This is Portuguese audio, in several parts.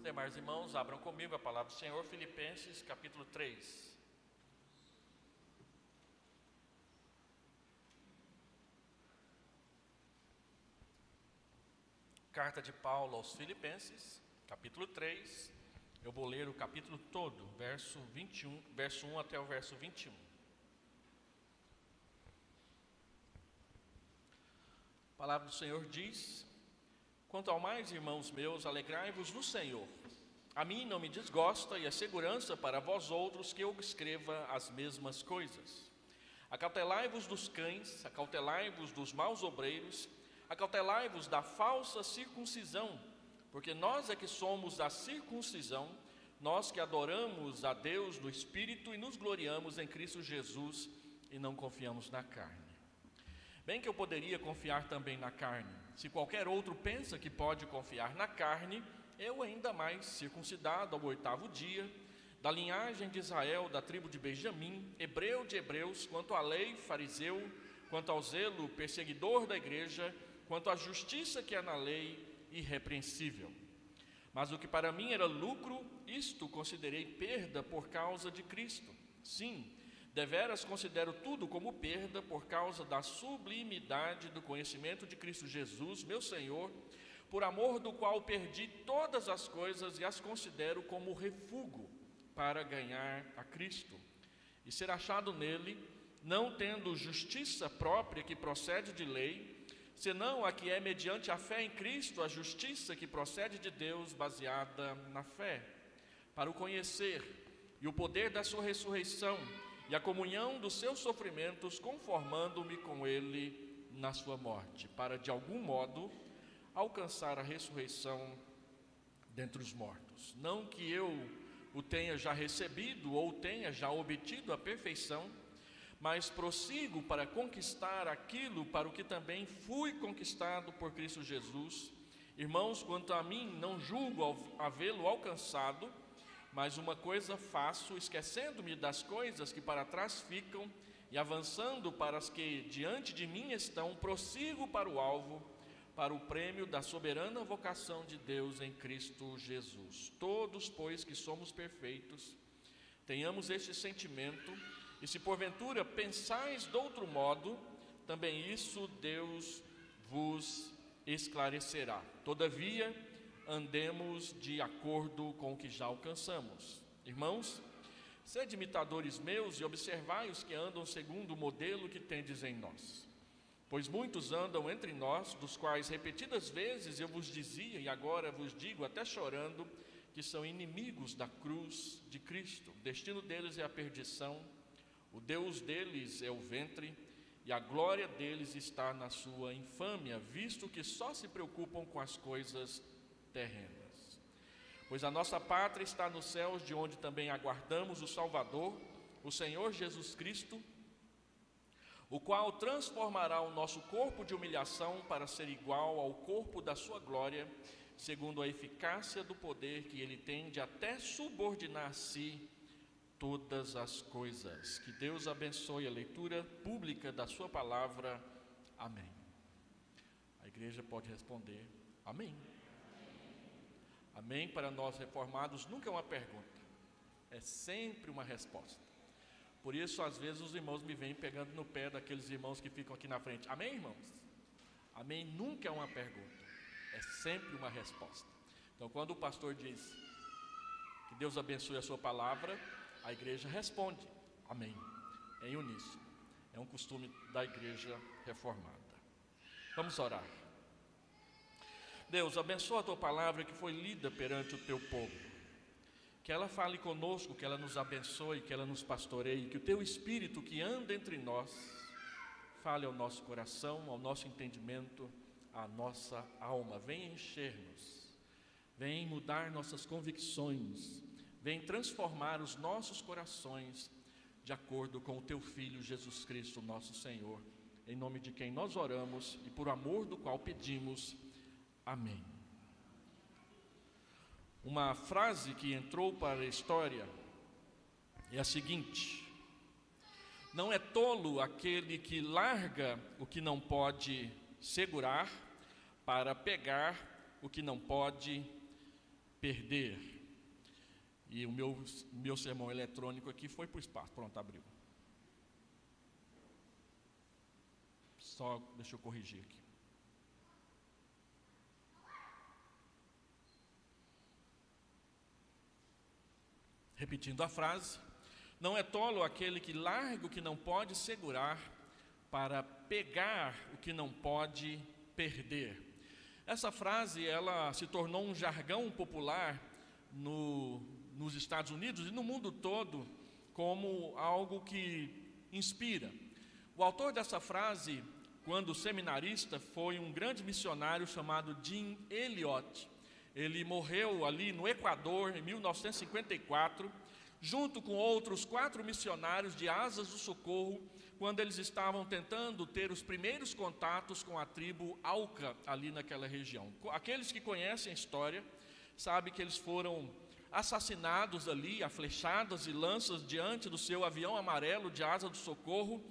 demais irmãos, abram comigo a palavra do Senhor, Filipenses capítulo 3. Carta de Paulo aos Filipenses, capítulo 3. Eu vou ler o capítulo todo, verso 1 até o verso 21. A palavra do Senhor diz: quanto ao mais, irmãos meus, alegrai-vos no Senhor. A mim não me desgosta e é segurança para vós outros que eu escreva as mesmas coisas. Acautelai-vos dos cães, acautelai-vos dos maus obreiros, acautelai-vos da falsa circuncisão, porque nós é que somos da circuncisão, nós que adoramos a Deus no Espírito e nos gloriamos em Cristo Jesus e não confiamos na carne. Bem que eu poderia confiar também na carne. Se qualquer outro pensa que pode confiar na carne, eu ainda mais, circuncidado ao 8º dia, da linhagem de Israel, da tribo de Benjamim, hebreu de hebreus, quanto à lei, fariseu, quanto ao zelo, perseguidor da igreja, quanto à justiça que há na lei, irrepreensível. Mas o que para mim era lucro, isto considerei perda por causa de Cristo. Sim, deveras considero tudo como perda por causa da sublimidade do conhecimento de Cristo Jesus, meu Senhor, por amor do qual perdi todas as coisas e as considero como refúgio para ganhar a Cristo e ser achado nele, não tendo justiça própria que procede de lei, senão a que é mediante a fé em Cristo, a justiça que procede de Deus, baseada na fé, para o conhecer e o poder da sua ressurreição e a comunhão dos seus sofrimentos, conformando-me com ele na sua morte, para de algum modo alcançar a ressurreição dentre os mortos. Não que eu o tenha já recebido ou tenha já obtido a perfeição, mas prossigo para conquistar aquilo para o que também fui conquistado por Cristo Jesus. Irmãos, quanto a mim, não julgo havê-lo alcançado, mas uma coisa faço, esquecendo-me das coisas que para trás ficam e avançando para as que diante de mim estão, prossigo para o alvo, para o prêmio da soberana vocação de Deus em Cristo Jesus. Todos, pois, que somos perfeitos, tenhamos este sentimento, e se porventura pensais de outro modo, também isso Deus vos esclarecerá. Todavia, andemos de acordo com o que já alcançamos. Irmãos, sede imitadores meus e observai os que andam segundo o modelo que tendes em nós. Pois muitos andam entre nós, dos quais repetidas vezes eu vos dizia, e agora vos digo até chorando, que são inimigos da cruz de Cristo. O destino deles é a perdição, o Deus deles é o ventre, e a glória deles está na sua infâmia, visto que só se preocupam com as coisas terrenas. Pois a nossa pátria está nos céus, de onde também aguardamos o Salvador, o Senhor Jesus Cristo, o qual transformará o nosso corpo de humilhação para ser igual ao corpo da sua glória, segundo a eficácia do poder que ele tem de até subordinar a si todas as coisas. Que Deus abençoe a leitura pública da sua palavra. Amém. A igreja pode responder amém. Amém para nós reformados nunca é uma pergunta, é sempre uma resposta. Por isso, às vezes, os irmãos me vêm pegando no pé daqueles irmãos que ficam aqui na frente. Amém, irmãos? Amém nunca é uma pergunta, é sempre uma resposta. Então, quando o pastor diz que Deus abençoe a sua palavra, a igreja responde amém, em uníssono. É um costume da igreja reformada. Vamos orar. Deus, abençoa a tua palavra que foi lida perante o teu povo. Que ela fale conosco, que ela nos abençoe, que ela nos pastoreie, que o teu Espírito que anda entre nós fale ao nosso coração, ao nosso entendimento, à nossa alma. Vem encher-nos, vem mudar nossas convicções, vem transformar os nossos corações de acordo com o teu Filho Jesus Cristo, nosso Senhor, em nome de quem nós oramos e por amor do qual pedimos. Amém. Uma frase que entrou para a história é a seguinte: não é tolo aquele que larga o que não pode segurar para pegar o que não pode perder. E o meu sermão eletrônico aqui foi para o espaço. Pronto, abriu. Só deixa eu corrigir aqui. Repetindo a frase: não é tolo aquele que larga o que não pode segurar para pegar o que não pode perder. Essa frase, ela se tornou um jargão popular nos Estados Unidos e no mundo todo como algo que inspira. O autor dessa frase, quando seminarista, foi um grande missionário chamado Jim Elliot. Ele morreu ali no Equador em 1954, junto com outros 4 missionários de Asas do Socorro, quando eles estavam tentando ter os primeiros contatos com a tribo Auca ali naquela região. Aqueles que conhecem a história sabem que eles foram assassinados ali a flechadas e lanças diante do seu avião amarelo de Asa do Socorro,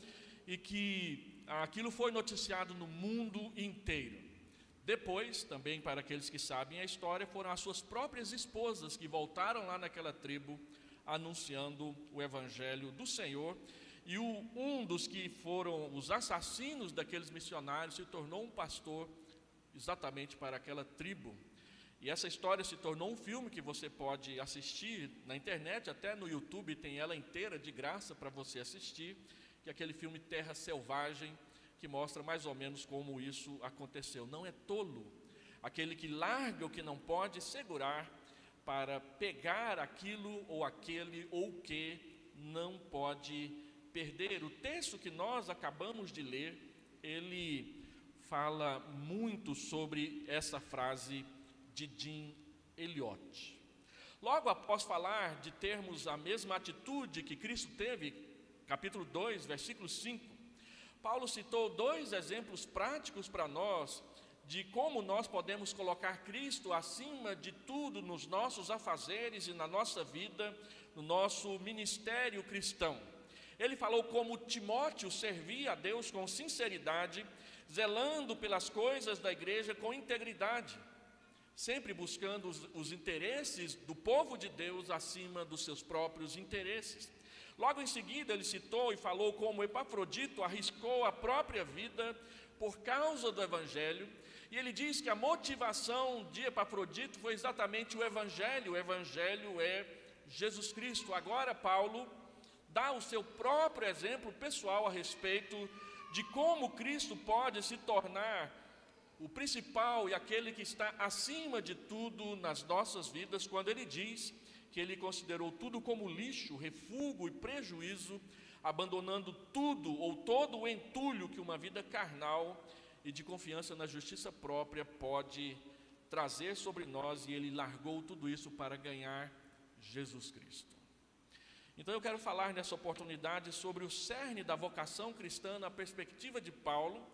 e que aquilo foi noticiado no mundo inteiro. Depois, também para aqueles que sabem a história, foram as suas próprias esposas que voltaram lá naquela tribo anunciando o Evangelho do Senhor, e um dos que foram os assassinos daqueles missionários se tornou um pastor exatamente para aquela tribo. E essa história se tornou um filme que você pode assistir na internet, até no YouTube tem ela inteira de graça para você assistir, que é aquele filme Terra Selvagem, que mostra mais ou menos como isso aconteceu. Não é tolo aquele que larga o que não pode segurar para pegar aquilo ou aquele ou que não pode perder. O texto que nós acabamos de ler, ele fala muito sobre essa frase de Jim Elliot. Logo após falar de termos a mesma atitude que Cristo teve, capítulo 2, versículo 5, Paulo citou 2 exemplos práticos para nós de como nós podemos colocar Cristo acima de tudo nos nossos afazeres e na nossa vida, no nosso ministério cristão. Ele falou como Timóteo servia a Deus com sinceridade, zelando pelas coisas da igreja com integridade, sempre buscando os interesses do povo de Deus acima dos seus próprios interesses. Logo em seguida ele citou e falou como Epafrodito arriscou a própria vida por causa do Evangelho, e ele diz que a motivação de Epafrodito foi exatamente o Evangelho é Jesus Cristo. Agora Paulo dá o seu próprio exemplo pessoal a respeito de como Cristo pode se tornar o principal e aquele que está acima de tudo nas nossas vidas, quando ele diz que ele considerou tudo como lixo, refúgio e prejuízo, abandonando tudo ou todo o entulho que uma vida carnal e de confiança na justiça própria pode trazer sobre nós, e ele largou tudo isso para ganhar Jesus Cristo. Então eu quero falar nessa oportunidade sobre o cerne da vocação cristã na perspectiva de Paulo.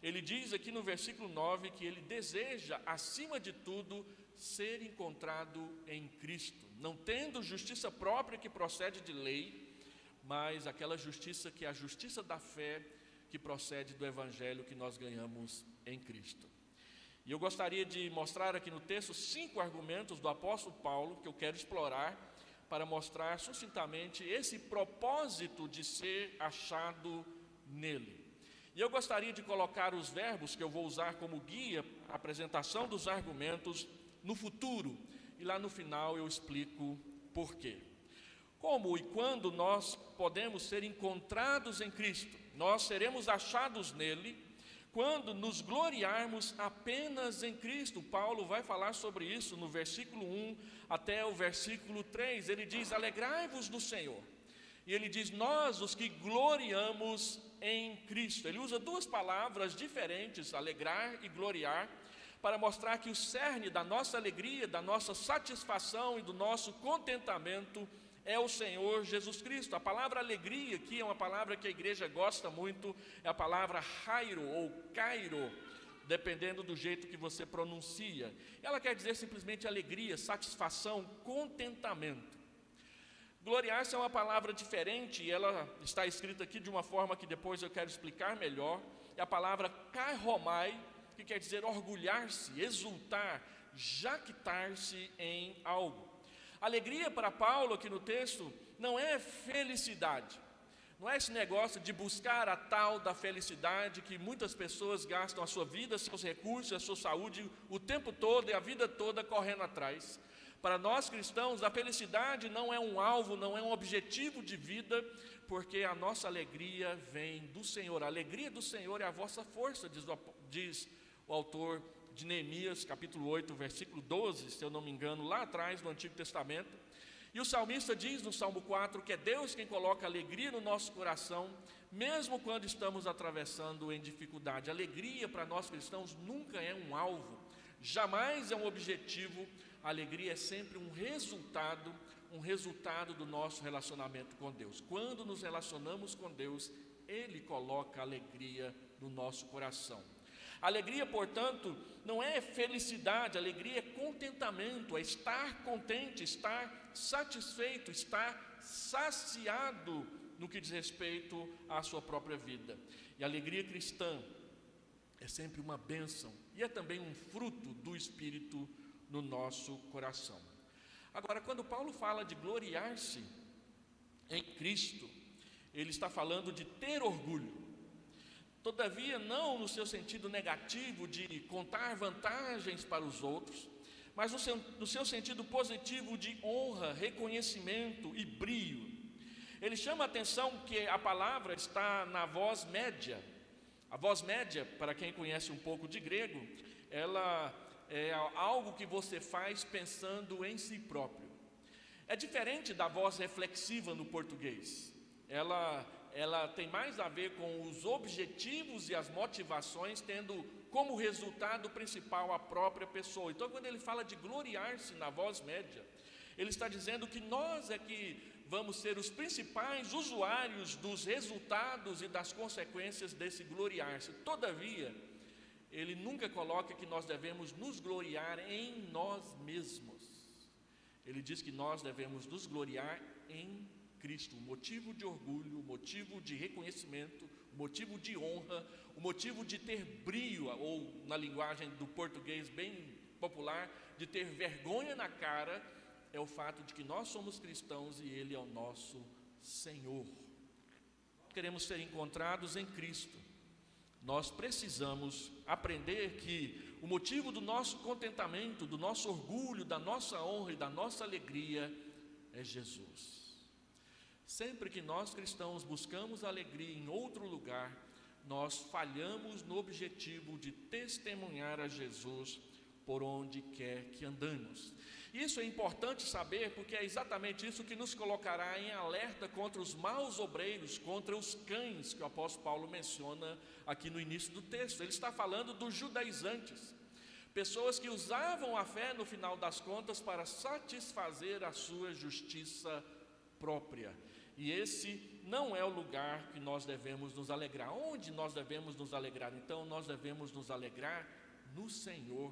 Ele diz aqui no versículo 9 que ele deseja, acima de tudo, ser encontrado em Cristo, não tendo justiça própria que procede de lei, mas aquela justiça que é a justiça da fé, que procede do Evangelho que nós ganhamos em Cristo. E eu gostaria de mostrar aqui no texto 5 argumentos do apóstolo Paulo, que eu quero explorar, para mostrar sucintamente esse propósito de ser achado nele. E eu gostaria de colocar os verbos que eu vou usar como guia, a apresentação dos argumentos no futuro, e lá no final eu explico por quê. Como e quando nós podemos ser encontrados em Cristo? Nós seremos achados nele quando nos gloriarmos apenas em Cristo. Paulo vai falar sobre isso no versículo 1 até o versículo 3. Ele diz: alegrai-vos no Senhor. E ele diz: nós os que gloriamos em Cristo. Ele usa 2 palavras diferentes, alegrar e gloriar, para mostrar que o cerne da nossa alegria, da nossa satisfação e do nosso contentamento é o Senhor Jesus Cristo. A palavra alegria aqui é uma palavra que a igreja gosta muito, é a palavra hairo ou cairo, dependendo do jeito que você pronuncia. Ela quer dizer simplesmente alegria, satisfação, contentamento. Gloriar-se é uma palavra diferente, e ela está escrita aqui de uma forma que depois eu quero explicar melhor. É a palavra kairomai, que quer dizer orgulhar-se, exultar, jactar-se em algo. Alegria para Paulo aqui no texto não é felicidade, não é esse negócio de buscar a tal da felicidade que muitas pessoas gastam a sua vida, seus recursos, a sua saúde o tempo todo e a vida toda correndo atrás. Para nós cristãos, a felicidade não é um alvo, não é um objetivo de vida, porque a nossa alegria vem do Senhor. A alegria do Senhor é a vossa força, diz o autor de Neemias, capítulo 8, versículo 12, se eu não me engano, lá atrás no Antigo Testamento. E o salmista diz no Salmo 4 que é Deus quem coloca alegria no nosso coração, mesmo quando estamos atravessando em dificuldade. Alegria para nós cristãos nunca é um alvo, jamais é um objetivo. A alegria é sempre um resultado do nosso relacionamento com Deus. Quando nos relacionamos com Deus, Ele coloca alegria no nosso coração. Alegria, portanto, não é felicidade, alegria é contentamento, é estar contente, estar satisfeito, estar saciado no que diz respeito à sua própria vida. E a alegria cristã é sempre uma bênção e é também um fruto do Espírito no nosso coração. Agora, quando Paulo fala de gloriar-se em Cristo, ele está falando de ter orgulho. Todavia, não no seu sentido negativo de contar vantagens para os outros, mas no seu sentido positivo de honra, reconhecimento e brio. Ele chama a atenção que a palavra está na voz média. A voz média, para quem conhece um pouco de grego, ela é algo que você faz pensando em si próprio. É diferente da voz reflexiva no português. Ela tem mais a ver com os objetivos e as motivações, tendo como resultado principal a própria pessoa. Então, quando ele fala de gloriar-se na voz média, ele está dizendo que nós é que vamos ser os principais usuários dos resultados e das consequências desse gloriar-se. Todavia, ele nunca coloca que nós devemos nos gloriar em nós mesmos. Ele diz que nós devemos nos gloriar em Cristo, o motivo de orgulho, o motivo de reconhecimento, o motivo de honra, o motivo de ter brio, ou na linguagem do português bem popular, de ter vergonha na cara, é o fato de que nós somos cristãos e Ele é o nosso Senhor. Queremos ser encontrados em Cristo. Nós precisamos aprender que o motivo do nosso contentamento, do nosso orgulho, da nossa honra e da nossa alegria é Jesus. Sempre que nós cristãos buscamos alegria em outro lugar, nós falhamos no objetivo de testemunhar a Jesus por onde quer que andamos. Isso é importante saber, porque é exatamente isso que nos colocará em alerta contra os maus obreiros, contra os cães que o apóstolo Paulo menciona aqui no início do texto. Ele está falando dos judaizantes, pessoas que usavam a fé no final das contas para satisfazer a sua justiça própria. E esse não é o lugar que nós devemos nos alegrar. Onde nós devemos nos alegrar? Então, nós devemos nos alegrar no Senhor.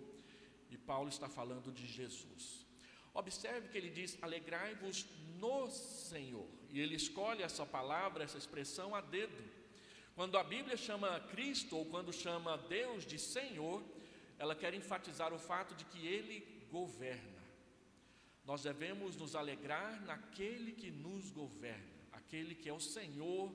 E Paulo está falando de Jesus. Observe que ele diz: alegrai-vos no Senhor. E ele escolhe essa palavra, essa expressão a dedo. Quando a Bíblia chama Cristo, ou quando chama Deus de Senhor, ela quer enfatizar o fato de que Ele governa. Nós devemos nos alegrar naquele que nos governa, aquele que é o Senhor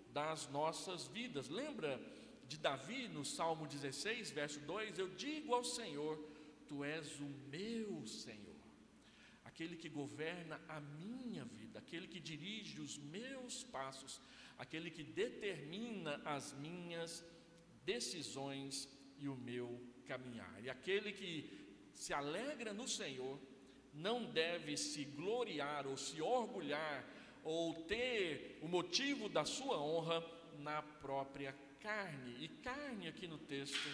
das nossas vidas. Lembra de Davi no Salmo 16, verso 2? Eu digo ao Senhor: Tu és o meu Senhor, aquele que governa a minha vida, aquele que dirige os meus passos, aquele que determina as minhas decisões e o meu caminhar. E aquele que se alegra no Senhor não deve se gloriar ou se orgulhar ou ter o motivo da sua honra na própria carne. E carne aqui no texto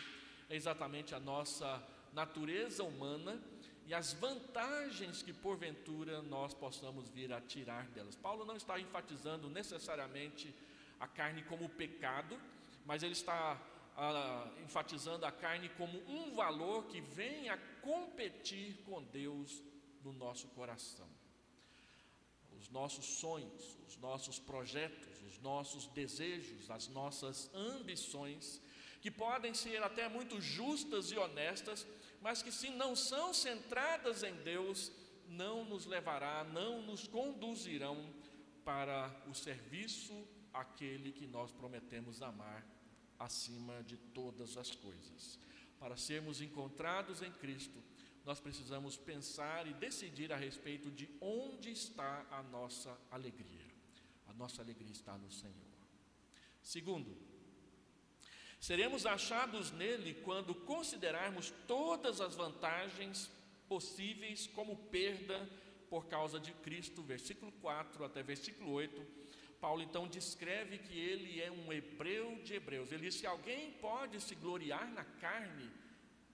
é exatamente a nossa natureza humana e as vantagens que porventura nós possamos vir a tirar delas. Paulo não está enfatizando necessariamente a carne como pecado, mas ele está enfatizando a carne como um valor que vem a competir com Deus no nosso coração. Os nossos sonhos, os nossos projetos, os nossos desejos, as nossas ambições, que podem ser até muito justas e honestas, mas que se não são centradas em Deus, não nos levará, não nos conduzirão para o serviço àquele que nós prometemos amar acima de todas as coisas. Para sermos encontrados em Cristo, nós precisamos pensar e decidir a respeito de onde está a nossa alegria. A nossa alegria está no Senhor. Segundo, seremos achados nele quando considerarmos todas as vantagens possíveis como perda por causa de Cristo. Versículo 4 até versículo 8, Paulo então descreve que ele é um hebreu de hebreus. Ele diz: se alguém pode se gloriar na carne,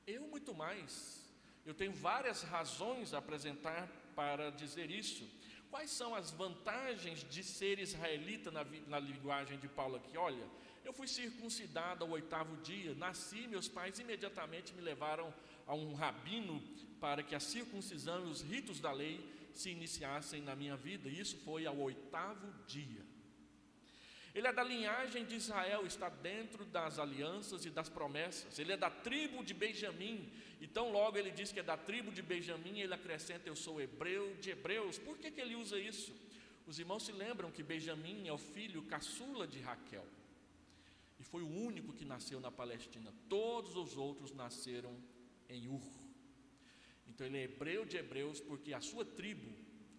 eu muito mais. Eu tenho várias razões a apresentar para dizer isso. Quais são as vantagens de ser israelita na linguagem de Paulo aqui? Olha, eu fui circuncidado ao 8º dia, nasci, meus pais imediatamente me levaram a um rabino para que a circuncisão e os ritos da lei se iniciassem na minha vida. Isso foi ao 8º dia. Ele é da linhagem de Israel, está dentro das alianças e das promessas. Ele é da tribo de Benjamim. Então logo ele diz que é da tribo de Benjamim, ele acrescenta: eu sou hebreu de hebreus. Por que ele usa isso? Os irmãos se lembram que Benjamim é o filho caçula de Raquel, e foi o único que nasceu na Palestina. Todos os outros nasceram em Ur. Então ele é hebreu de hebreus porque a sua tribo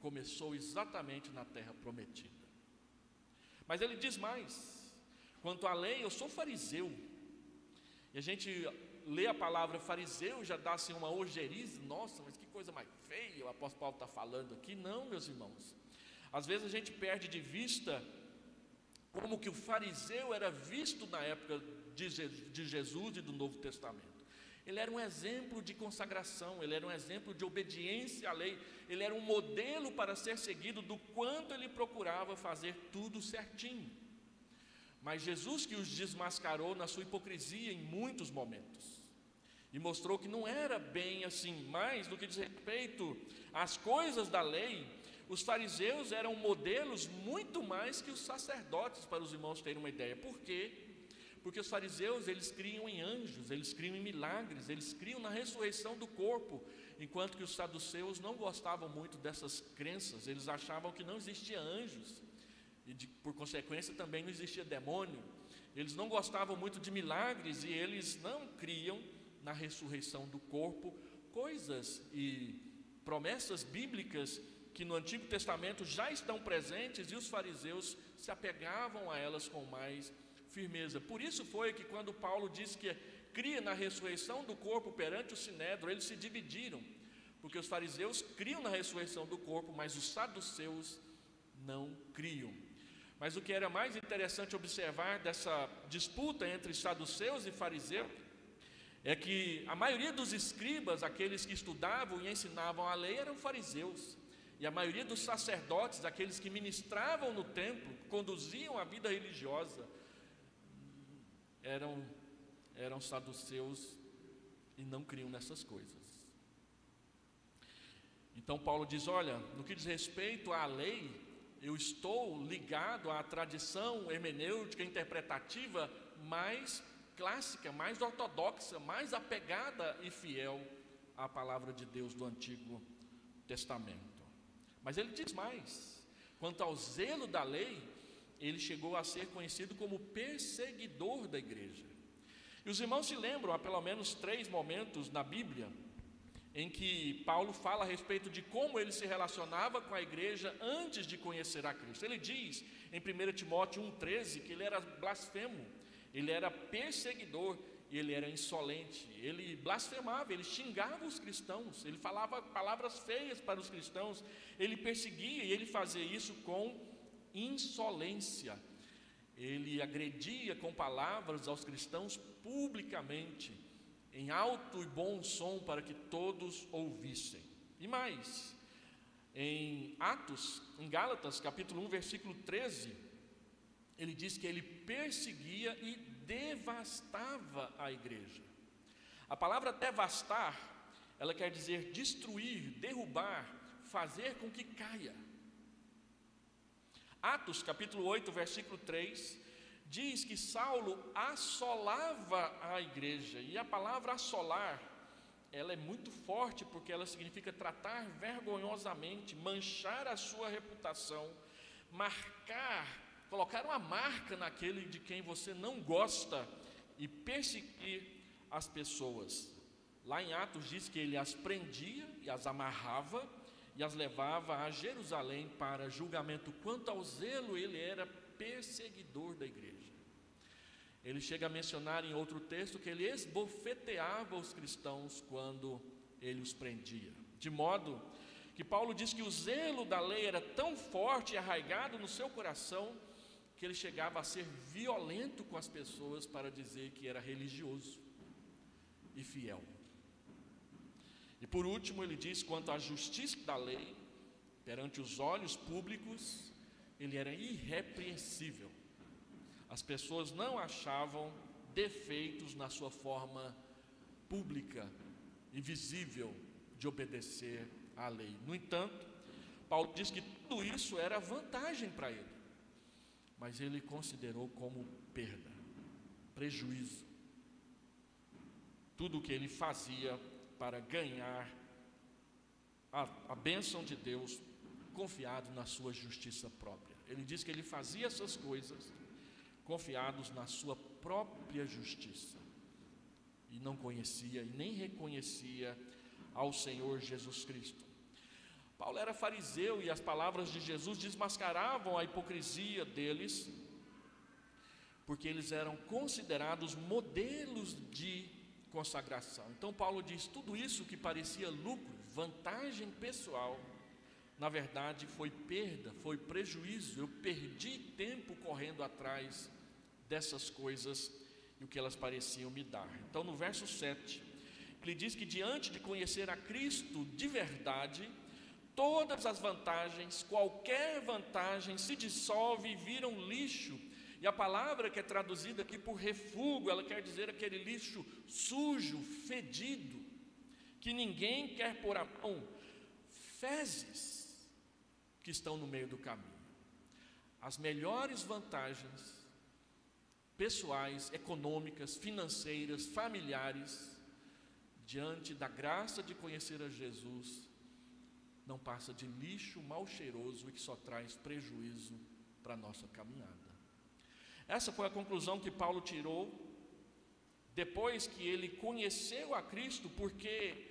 começou exatamente na terra prometida. Mas ele diz mais: quanto à lei, eu sou fariseu. E a gente lê a palavra fariseu, já dá assim uma ojeriza. Nossa, mas que coisa mais feia o apóstolo Paulo está falando aqui. Não, meus irmãos, às vezes a gente perde de vista como que o fariseu era visto na época de Jesus e do Novo Testamento. Ele era um exemplo de consagração, ele era um exemplo de obediência à lei, ele era um modelo para ser seguido do quanto ele procurava fazer tudo certinho. Mas Jesus que os desmascarou na sua hipocrisia em muitos momentos, e mostrou que não era bem assim. Mais do que diz respeito às coisas da lei, os fariseus eram modelos muito mais que os sacerdotes, para os irmãos terem uma ideia. Por quê? Porque os fariseus, eles criam em anjos, eles criam em milagres, eles criam na ressurreição do corpo, enquanto que os saduceus não gostavam muito dessas crenças. Eles achavam que não existia anjos, e por consequência também não existia demônio. Eles não gostavam muito de milagres, e eles não criam na ressurreição do corpo, coisas e promessas bíblicas que no Antigo Testamento já estão presentes, e os fariseus se apegavam a elas com mais firmeza. Por isso foi que quando Paulo disse que cria na ressurreição do corpo perante o sinédrio, eles se dividiram, porque os fariseus criam na ressurreição do corpo, mas os saduceus não criam. Mas o que era mais interessante observar dessa disputa entre saduceus e fariseus é que a maioria dos escribas, aqueles que estudavam e ensinavam a lei, eram fariseus, e a maioria dos sacerdotes, aqueles que ministravam no templo, conduziam a vida religiosa, eram saduceus e não criam nessas coisas. Então Paulo diz: olha, no que diz respeito à lei, eu estou ligado à tradição hermenêutica interpretativa mais clássica, mais ortodoxa, mais apegada e fiel à palavra de Deus do Antigo Testamento. Mas ele diz mais: quanto ao zelo da lei, ele chegou a ser conhecido como perseguidor da igreja. E os irmãos se lembram, há pelo menos 3 momentos na Bíblia em que Paulo fala a respeito de como ele se relacionava com a igreja antes de conhecer a Cristo. Ele diz em 1 Timóteo 1,13 que ele era blasfemo, ele era perseguidor e ele era insolente. Ele blasfemava, ele xingava os cristãos, ele falava palavras feias para os cristãos, ele perseguia, e ele fazia isso com insolência. Ele agredia com palavras aos cristãos publicamente, em alto e bom som, para que todos ouvissem. E mais, em Atos, em Gálatas, capítulo 1, versículo 13, ele diz que ele perseguia e devastava a igreja. A palavra devastar, ela quer dizer destruir, derrubar, fazer com que caia. Atos capítulo 8, versículo 3, diz que Saulo assolava a igreja, e a palavra assolar ela é muito forte, porque ela significa tratar vergonhosamente, manchar a sua reputação, marcar, colocar uma marca naquele de quem você não gosta e perseguir as pessoas. Lá em Atos diz que ele as prendia e as amarrava e as levava a Jerusalém para julgamento. Quanto ao zelo, ele era perseguidor da igreja. Ele chega a mencionar em outro texto que ele esbofeteava os cristãos quando ele os prendia. De modo que Paulo diz que o zelo da lei era tão forte e arraigado no seu coração, que ele chegava a ser violento com as pessoas para dizer que era religioso e fiel. E por último ele diz, quanto à justiça da lei, perante os olhos públicos, ele era irrepreensível. As pessoas não achavam defeitos na sua forma pública e visível de obedecer à lei. No entanto, Paulo diz que tudo isso era vantagem para ele, mas ele considerou como perda, prejuízo, tudo o que ele fazia para ganhar a bênção de Deus, confiado na sua justiça própria. Ele diz que ele fazia essas coisas confiados na sua própria justiça, e não conhecia e nem reconhecia ao Senhor Jesus Cristo. Paulo era fariseu e as palavras de Jesus desmascaravam a hipocrisia deles, porque eles eram considerados modelos de consagração. Então Paulo diz, tudo isso que parecia lucro, vantagem pessoal, na verdade foi perda, foi prejuízo. Eu perdi tempo correndo atrás dessas coisas e o que elas pareciam me dar. Então no verso 7, ele diz que diante de conhecer a Cristo de verdade, todas as vantagens, qualquer vantagem se dissolve e vira um lixo. E a palavra que é traduzida aqui por refúgio, ela quer dizer aquele lixo sujo, fedido, que ninguém quer pôr a mão, fezes que estão no meio do caminho. As melhores vantagens pessoais, econômicas, financeiras, familiares, diante da graça de conhecer a Jesus, não passa de lixo mal cheiroso e que só traz prejuízo para a nossa caminhada. Essa foi a conclusão que Paulo tirou depois que ele conheceu a Cristo, porque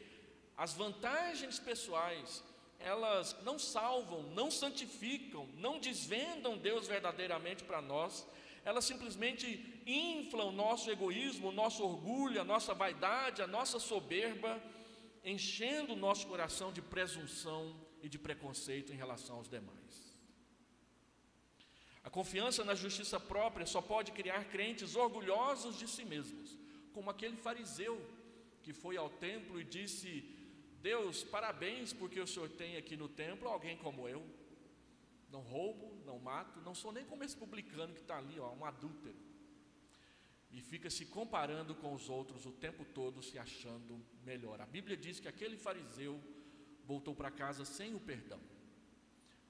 as vantagens pessoais, elas não salvam, não santificam, não desvendam Deus verdadeiramente para nós. Elas simplesmente inflam o nosso egoísmo, o nosso orgulho, a nossa vaidade, a nossa soberba, enchendo o nosso coração de presunção e de preconceito em relação aos demais. A confiança na justiça própria só pode criar crentes orgulhosos de si mesmos, como aquele fariseu que foi ao templo e disse: Deus, parabéns porque o Senhor tem aqui no templo alguém como eu. Não roubo, não mato, não sou nem como esse publicano que está ali, um adúltero. E fica se comparando com os outros o tempo todo, se achando melhor. A Bíblia diz que aquele fariseu voltou para casa sem o perdão.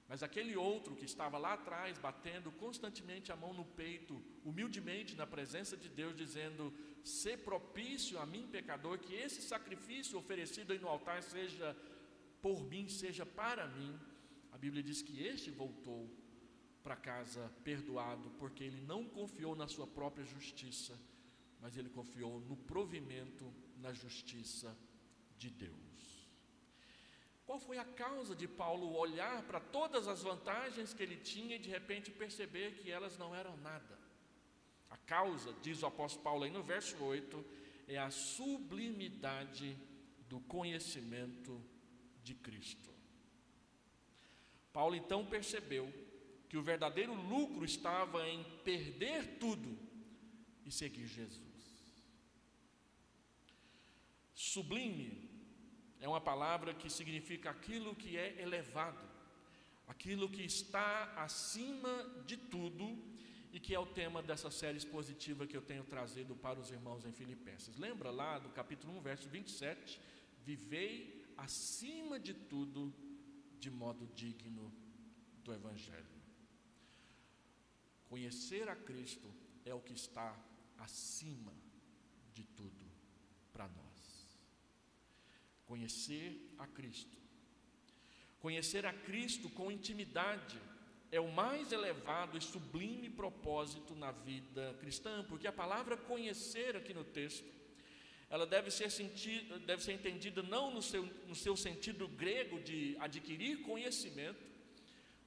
Mas aquele outro que estava lá atrás, batendo constantemente a mão no peito, humildemente na presença de Deus, dizendo: "Sê propício a mim, pecador, que esse sacrifício oferecido aí no altar seja por mim, seja para mim." A Bíblia diz que este voltou para casa perdoado, porque ele não confiou na sua própria justiça, mas ele confiou no provimento, na justiça de Deus. Qual foi a causa de Paulo olhar para todas as vantagens que ele tinha e de repente perceber que elas não eram nada? A causa, diz o apóstolo Paulo aí no verso 8, é a sublimidade do conhecimento de Cristo. Paulo então percebeu que o verdadeiro lucro estava em perder tudo e seguir Jesus. Sublime é uma palavra que significa aquilo que é elevado, aquilo que está acima de tudo, e que é o tema dessa série expositiva que eu tenho trazido para os irmãos em Filipenses. Lembra lá do capítulo 1, verso 27? Vivei acima de tudo de modo digno do Evangelho. Conhecer a Cristo é o que está acima de tudo para nós. Conhecer a Cristo. Conhecer a Cristo com intimidade é o mais elevado e sublime propósito na vida cristã, porque a palavra conhecer aqui no texto, ela deve ser entendida não no seu sentido grego de adquirir conhecimento,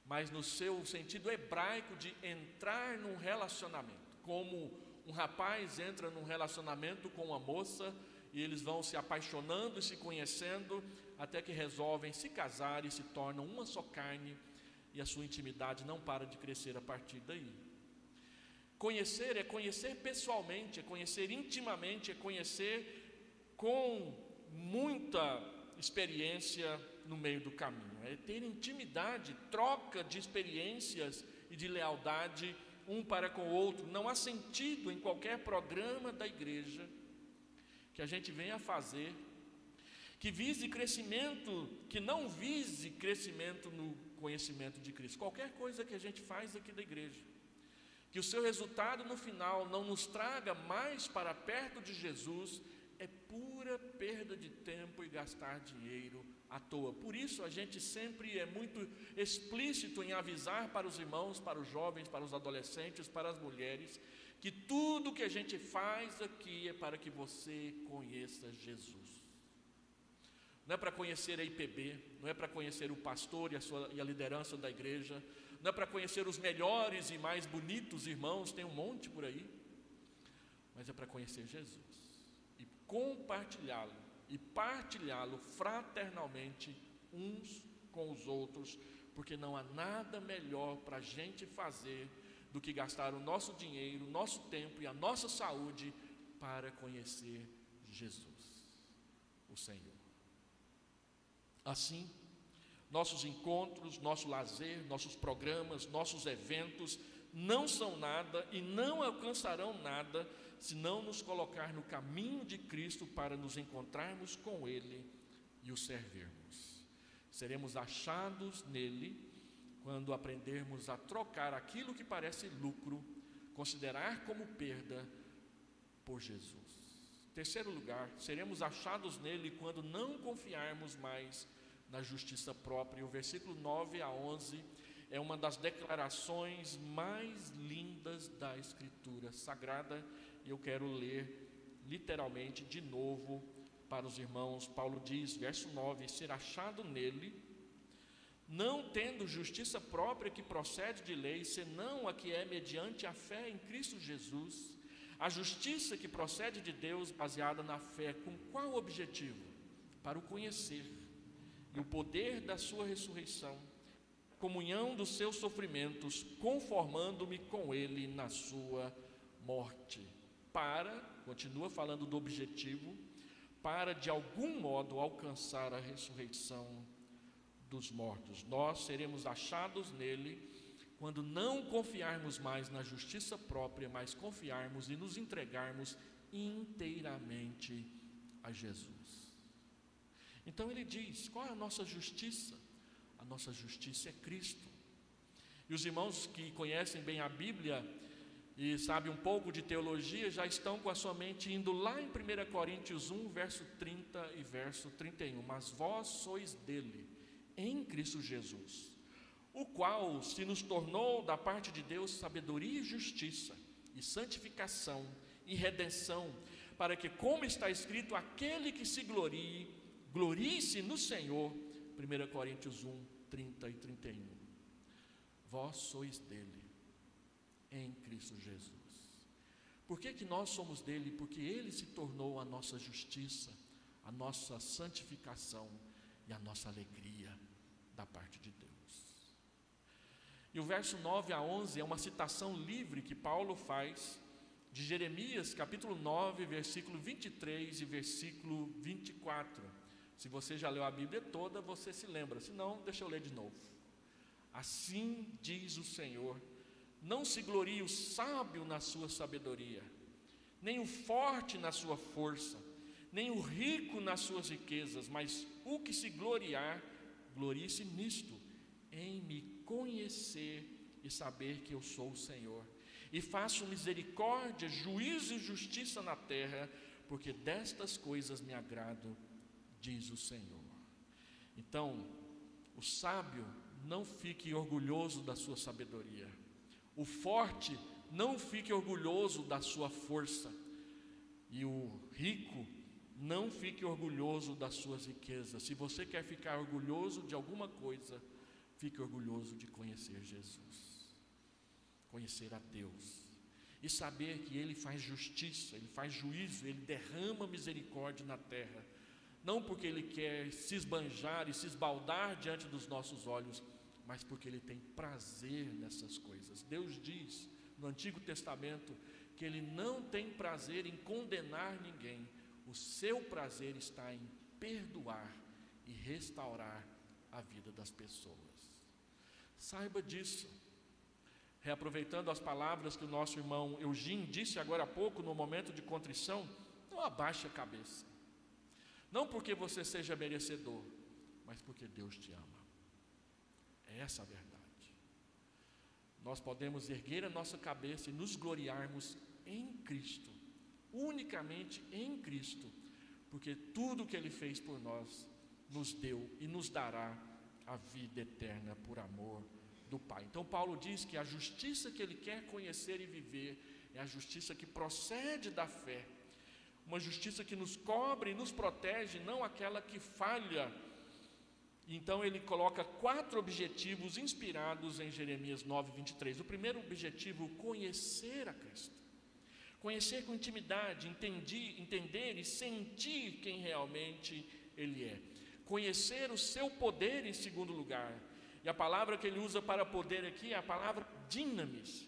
mas no seu sentido hebraico de entrar num relacionamento, como um rapaz entra num relacionamento com uma moça e eles vão se apaixonando e se conhecendo até que resolvem se casar e se tornam uma só carne, e a sua intimidade não para de crescer a partir daí. Conhecer é conhecer pessoalmente, é conhecer intimamente, é conhecer com muita experiência no meio do caminho, é ter intimidade, troca de experiências e de lealdade um para com o outro. Não há sentido em qualquer programa da igreja que a gente venha fazer que vise crescimento, que não vise crescimento no conhecimento de Cristo. Qualquer coisa que a gente faz aqui da igreja, que o seu resultado no final não nos traga mais para perto de Jesus, é pura perda de tempo e gastar dinheiro à toa. Por isso a gente sempre é muito explícito em avisar para os irmãos, para os jovens, para os adolescentes, para as mulheres, que tudo que a gente faz aqui é para que você conheça Jesus. Não é para conhecer a IPB, não é para conhecer o pastor e a liderança da igreja, não é para conhecer os melhores e mais bonitos irmãos, tem um monte por aí, mas é para conhecer Jesus e compartilhá-lo e partilhá-lo fraternalmente uns com os outros, porque não há nada melhor para a gente fazer do que gastar o nosso dinheiro, o nosso tempo e a nossa saúde para conhecer Jesus, o Senhor. Assim, nossos encontros, nosso lazer, nossos programas, nossos eventos não são nada e não alcançarão nada se não nos colocar no caminho de Cristo para nos encontrarmos com Ele e o servirmos. Seremos achados nele quando aprendermos a trocar aquilo que parece lucro, considerar como perda por Jesus. Terceiro lugar, seremos achados nele quando não confiarmos mais na justiça própria. E o versículo 9 a 11 é uma das declarações mais lindas da Escritura Sagrada, e eu quero ler literalmente de novo para os irmãos. Paulo diz, verso 9: ser achado nele, não tendo justiça própria que procede de lei, senão a que é mediante a fé em Cristo Jesus, a justiça que procede de Deus baseada na fé. Com qual objetivo? Para o conhecer e o poder da sua ressurreição, comunhão dos seus sofrimentos, conformando-me com ele na sua morte. Continua falando do objetivo, para de algum modo alcançar a ressurreição dos mortos. Nós seremos achados nele quando não confiarmos mais na justiça própria, mas confiarmos e nos entregarmos inteiramente a Jesus. Então ele diz, qual é a nossa justiça? A nossa justiça é Cristo. E os irmãos que conhecem bem a Bíblia e sabem um pouco de teologia, já estão com a sua mente indo lá em 1 Coríntios 1, verso 30 e verso 31. Mas vós sois dele, em Cristo Jesus, o qual se nos tornou da parte de Deus sabedoria e justiça, e santificação e redenção, para que, como está escrito, aquele que se glorie, glorie-se no Senhor. 1 Coríntios 1, 30 e 31. Vós sois dele, em Cristo Jesus. Por que nós somos dele? Porque ele se tornou a nossa justiça, a nossa santificação e a nossa alegria da parte de Deus. E o verso 9 a 11 é uma citação livre que Paulo faz de Jeremias, capítulo 9, versículo 23 e versículo 24. Se você já leu a Bíblia toda, você se lembra, se não, deixa eu ler de novo. Assim diz o Senhor: não se glorie o sábio na sua sabedoria, nem o forte na sua força, nem o rico nas suas riquezas, mas o que se gloriar, glorie-se nisto, em me conhecer e saber que eu sou o Senhor, e faço misericórdia, juízo e justiça na terra, porque destas coisas me agrado, diz o Senhor. Então, o sábio não fique orgulhoso da sua sabedoria. O forte não fique orgulhoso da sua força. E o rico não fique orgulhoso das suas riquezas. Se você quer ficar orgulhoso de alguma coisa, fique orgulhoso de conhecer Jesus, conhecer a Deus e saber que Ele faz justiça, Ele faz juízo, Ele derrama misericórdia na terra, não porque Ele quer se esbanjar e se esbaldar diante dos nossos olhos, mas porque Ele tem prazer nessas coisas. Deus diz no Antigo Testamento que Ele não tem prazer em condenar ninguém. O seu prazer está em perdoar e restaurar a vida das pessoas. Saiba disso. Reaproveitando as palavras que o nosso irmão Eugênio disse agora há pouco, no momento de contrição, não abaixe a cabeça. Não porque você seja merecedor, mas porque Deus te ama. É essa a verdade. Nós podemos erguer a nossa cabeça e nos gloriarmos em Cristo, unicamente em Cristo, porque tudo que Ele fez por nós nos deu e nos dará a vida eterna por amor do Pai. Então Paulo diz que a justiça que ele quer conhecer e viver é a justiça que procede da fé, uma justiça que nos cobre e nos protege, não aquela que falha. Então ele coloca 4 objetivos inspirados em Jeremias 9:23. O primeiro objetivo, conhecer a Cristo. Conhecer com intimidade, entender e sentir quem realmente Ele é. Conhecer o seu poder em segundo lugar. E a palavra que ele usa para poder aqui é a palavra dinamis.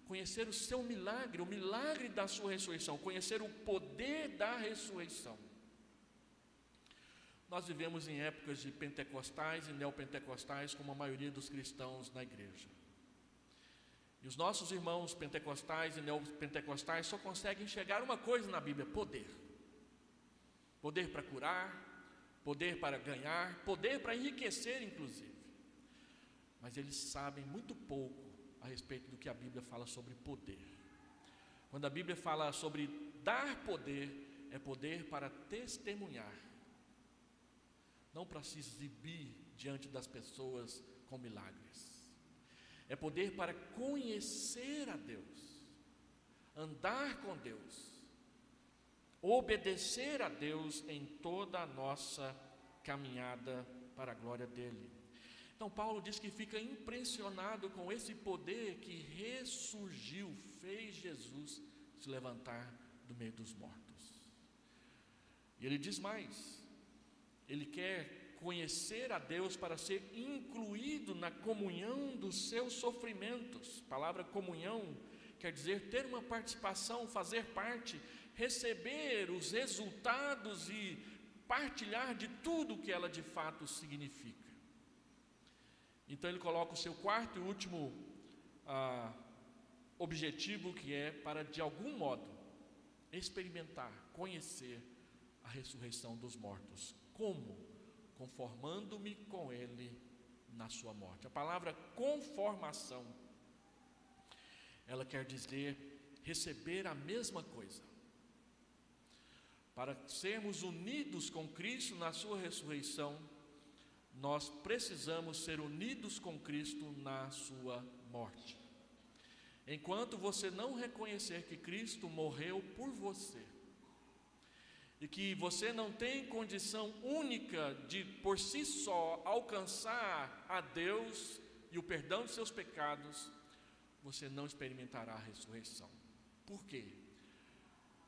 Conhecer o seu milagre, o milagre da sua ressurreição. Conhecer o poder da ressurreição. Nós vivemos em épocas de pentecostais e neopentecostais, como a maioria dos cristãos na igreja. E os nossos irmãos pentecostais e neopentecostais só conseguem enxergar uma coisa na Bíblia: poder. Poder para curar, poder para ganhar, poder para enriquecer inclusive. Mas eles sabem muito pouco a respeito do que a Bíblia fala sobre poder. Quando a Bíblia fala sobre dar poder, é poder para testemunhar, não para se exibir diante das pessoas com milagres. É poder para conhecer a Deus, andar com Deus, obedecer a Deus em toda a nossa caminhada para a glória dEle. Então Paulo diz que fica impressionado com esse poder que ressurgiu, fez Jesus se levantar do meio dos mortos. E ele diz mais, ele quer conhecer a Deus para ser incluído na comunhão dos seus sofrimentos. A palavra comunhão quer dizer ter uma participação, fazer parte, receber os resultados e partilhar de tudo que ela de fato significa. Então ele coloca o seu quarto e último objetivo, que é para de algum modo experimentar, conhecer a ressurreição dos mortos. Como? Conformando-me com Ele na sua morte. A palavra conformação, ela quer dizer receber a mesma coisa. Para sermos unidos com Cristo na sua ressurreição, nós precisamos ser unidos com Cristo na sua morte. Enquanto você não reconhecer que Cristo morreu por você, e que você não tem condição única de por si só alcançar a Deus e o perdão de seus pecados, você não experimentará a ressurreição. Por quê?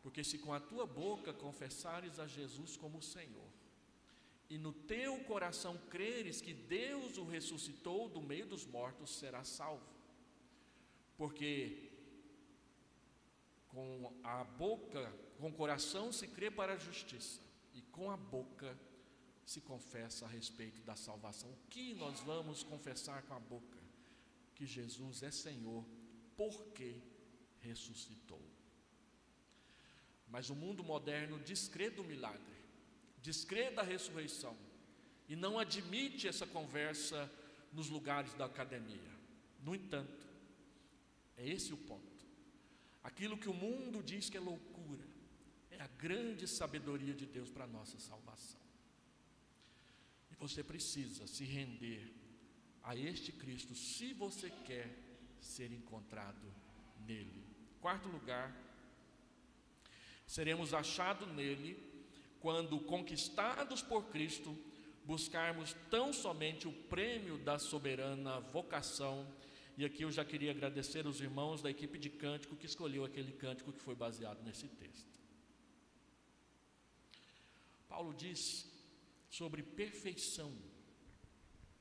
Porque se com a tua boca confessares a Jesus como Senhor, e no teu coração creres que Deus o ressuscitou do meio dos mortos, serás salvo. Porque com a boca, com o coração se crê para a justiça, e com a boca se confessa a respeito da salvação. O que nós vamos confessar com a boca? Que Jesus é Senhor, porque ressuscitou. Mas o mundo moderno descrê do milagre, descrê da ressurreição, e não admite essa conversa nos lugares da academia. No entanto, é esse o ponto. Aquilo que o mundo diz que é loucura, é a grande sabedoria de Deus para a nossa salvação. você precisa se render a este Cristo, se você quer ser encontrado nele. Quarto lugar, seremos achados nele quando, conquistados por Cristo, buscarmos tão somente o prêmio da soberana vocação. E aqui eu já queria agradecer os irmãos da equipe de cântico que escolheu aquele cântico que foi baseado nesse texto. Paulo diz sobre perfeição,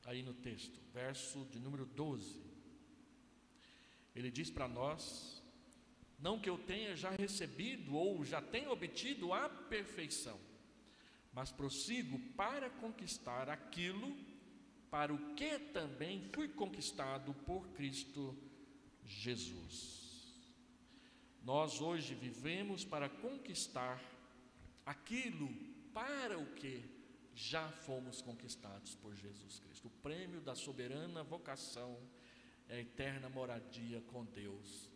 aí no texto, verso de número 12. Ele diz para nós: não que eu tenha já recebido ou já tenha obtido a perfeição, mas prossigo para conquistar aquilo para o que também fui conquistado por Cristo Jesus. Nós hoje vivemos para conquistar aquilo para o que já fomos conquistados por Jesus Cristo. O prêmio da soberana vocação é a eterna moradia com Deus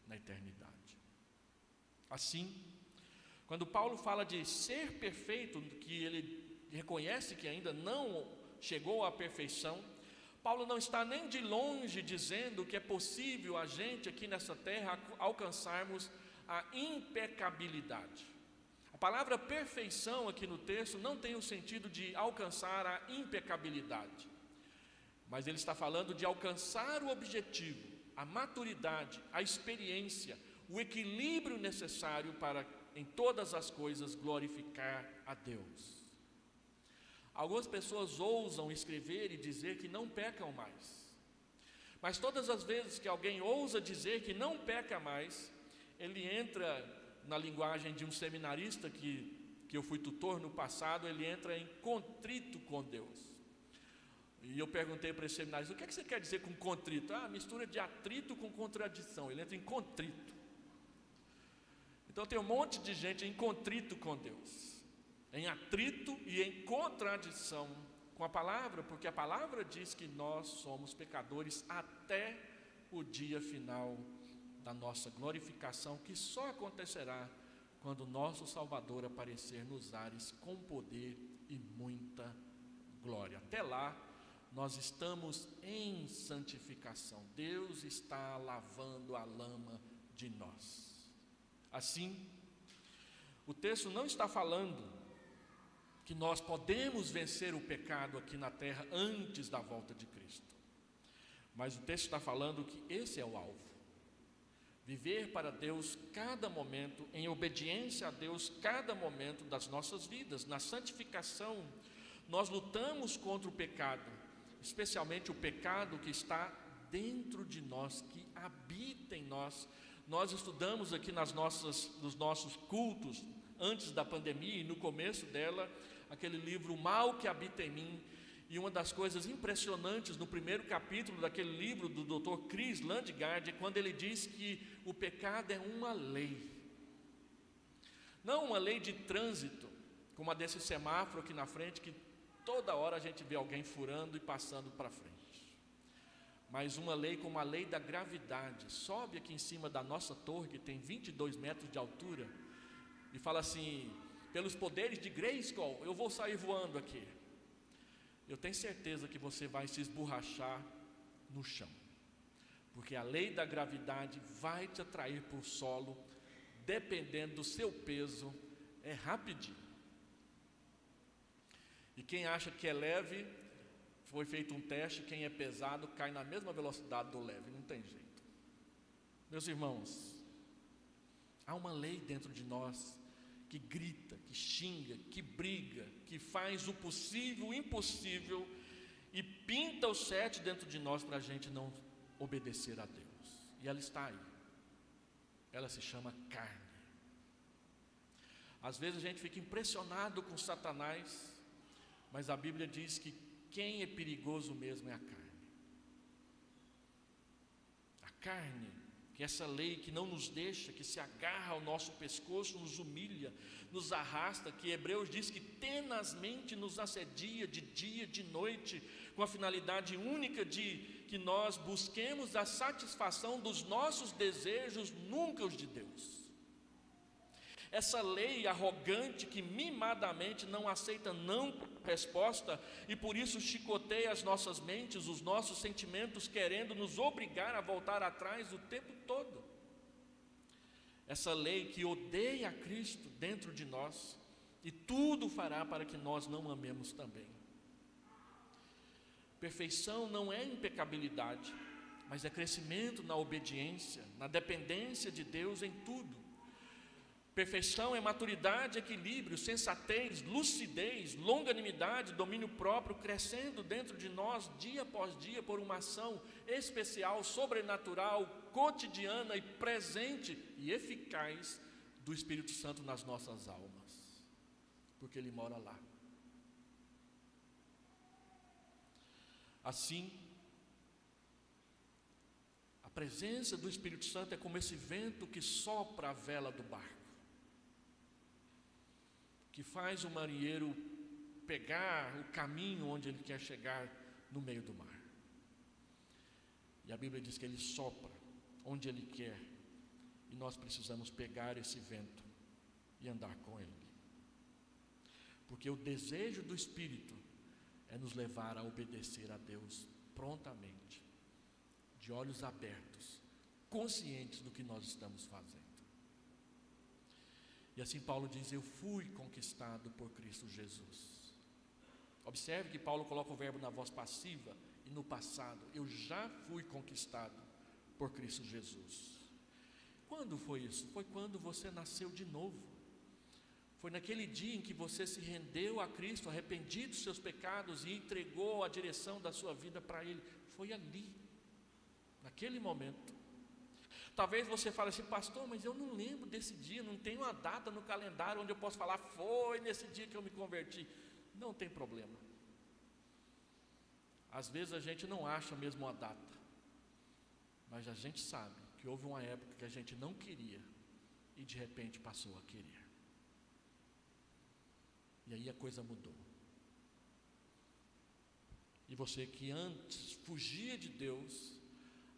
na eternidade. Assim, quando Paulo fala de ser perfeito, que ele reconhece que ainda não chegou à perfeição, Paulo não está nem de longe dizendo que é possível a gente aqui nessa terra alcançarmos a impecabilidade. A palavra perfeição aqui no texto não tem o sentido de alcançar a impecabilidade, mas ele está falando de alcançar o objetivo, a maturidade, a experiência, o equilíbrio necessário para em todas as coisas glorificar a Deus. Algumas pessoas ousam escrever e dizer que não pecam mais, mas todas as vezes que alguém ousa dizer que não peca mais, ele entra na linguagem de um seminarista que eu fui tutor no passado, ele entra em contrito com Deus. E eu perguntei para esse seminarista: o que é que você quer dizer com contrito? Mistura de atrito com contradição. Ele entra em contrito. Então tem um monte de gente em contrito com Deus, em atrito e em contradição com a palavra, porque a palavra diz que nós somos pecadores até o dia final da nossa glorificação, que só acontecerá quando o nosso Salvador aparecer nos ares com poder e muita glória. Até lá, nós estamos em santificação. Deus está lavando a lama de nós. Assim, o texto não está falando que nós podemos vencer o pecado aqui na terra antes da volta de Cristo, mas o texto está falando que esse é o alvo: viver para Deus cada momento, em obediência a Deus cada momento das nossas vidas. Na santificação, nós lutamos contra o pecado, especialmente o pecado que está dentro de nós, que habita em nós. Nós estudamos aqui nos nossos cultos, antes da pandemia e no começo dela, aquele livro O Mal que Habita em Mim. E uma das coisas impressionantes no primeiro capítulo daquele livro do Dr. Chris Landgaard é quando ele diz que o pecado é uma lei. Não uma lei de trânsito, como a desse semáforo aqui na frente, que toda hora a gente vê alguém furando e passando para frente. Mas uma lei como a lei da gravidade. Sobe aqui em cima da nossa torre, que tem 22 metros de altura, e fala assim: pelos poderes de Grayskull, eu vou sair voando aqui. Eu tenho certeza que você vai se esborrachar no chão, porque a lei da gravidade vai te atrair para o solo, dependendo do seu peso, é rapidinho. E quem acha que é leve, foi feito um teste, quem é pesado cai na mesma velocidade do leve, não tem jeito. Meus irmãos, há uma lei dentro de nós que grita, que xinga, que briga, que faz o possível, o impossível, e pinta o 7 dentro de nós para a gente não obedecer a Deus. E ela está aí. Ela se chama carne. Às vezes a gente fica impressionado com Satanás, mas a Bíblia diz que quem é perigoso mesmo é a carne. A carne, que é essa lei que não nos deixa, que se agarra ao nosso pescoço, nos humilha, nos arrasta, que Hebreus diz que tenazmente nos assedia de dia, de noite, com a finalidade única de que nós busquemos a satisfação dos nossos desejos, nunca os de Deus. Essa lei arrogante que mimadamente não aceita não resposta e por isso chicoteia as nossas mentes, os nossos sentimentos, querendo nos obrigar a voltar atrás o tempo todo. Essa lei que odeia a Cristo dentro de nós e tudo fará para que nós não amemos também. Perfeição não é impecabilidade, mas é crescimento na obediência, na dependência de Deus em tudo. Perfeição é maturidade, equilíbrio, sensatez, lucidez, longanimidade, domínio próprio, crescendo dentro de nós dia após dia por uma ação especial, sobrenatural, cotidiana e presente e eficaz do Espírito Santo nas nossas almas, porque Ele mora lá. Assim, a presença do Espírito Santo é como esse vento que sopra a vela do barco, que faz o marinheiro pegar o caminho onde ele quer chegar no meio do mar. E a Bíblia diz que ele sopra onde ele quer, e nós precisamos pegar esse vento e andar com ele. Porque o desejo do Espírito é nos levar a obedecer a Deus prontamente, de olhos abertos, conscientes do que nós estamos fazendo. E assim Paulo diz: eu fui conquistado por Cristo Jesus. Observe que Paulo coloca o verbo na voz passiva e no passado. Eu já fui conquistado por Cristo Jesus. Quando foi isso? Foi quando você nasceu de novo. Foi naquele dia em que você se rendeu a Cristo, arrependido dos seus pecados e entregou a direção da sua vida para Ele. Foi ali, naquele momento. Talvez você fale assim: pastor, mas eu não lembro desse dia, não tenho uma data no calendário onde eu posso falar, foi nesse dia que eu me converti. Não tem problema. Às vezes a gente não acha mesmo uma data, mas a gente sabe que houve uma época que a gente não queria e de repente passou a querer. E aí a coisa mudou. E você que antes fugia de Deus,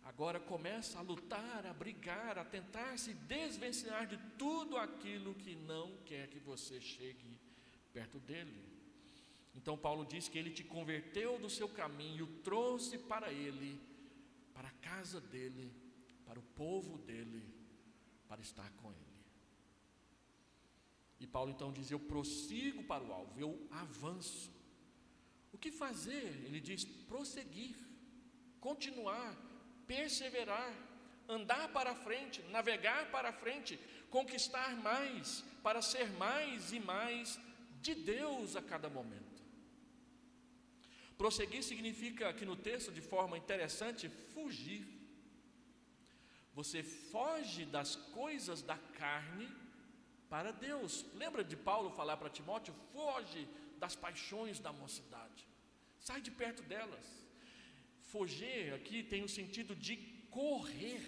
agora começa a lutar, a brigar, a tentar se desvencilhar de tudo aquilo que não quer que você chegue perto dele. Então Paulo diz que ele te converteu do seu caminho, trouxe para ele, para a casa dele, para o povo dele, para estar com ele. E Paulo então diz: eu prossigo para o alvo, eu avanço. O que fazer? Ele diz: prosseguir, continuar, perseverar, andar para frente, navegar para frente, conquistar mais, para ser mais e mais de Deus a cada momento. Prosseguir significa aqui no texto, de forma interessante, fugir. Você foge das coisas da carne para Deus. Lembra de Paulo falar para Timóteo: foge das paixões da mocidade, sai de perto delas. Fugir aqui tem o sentido de correr,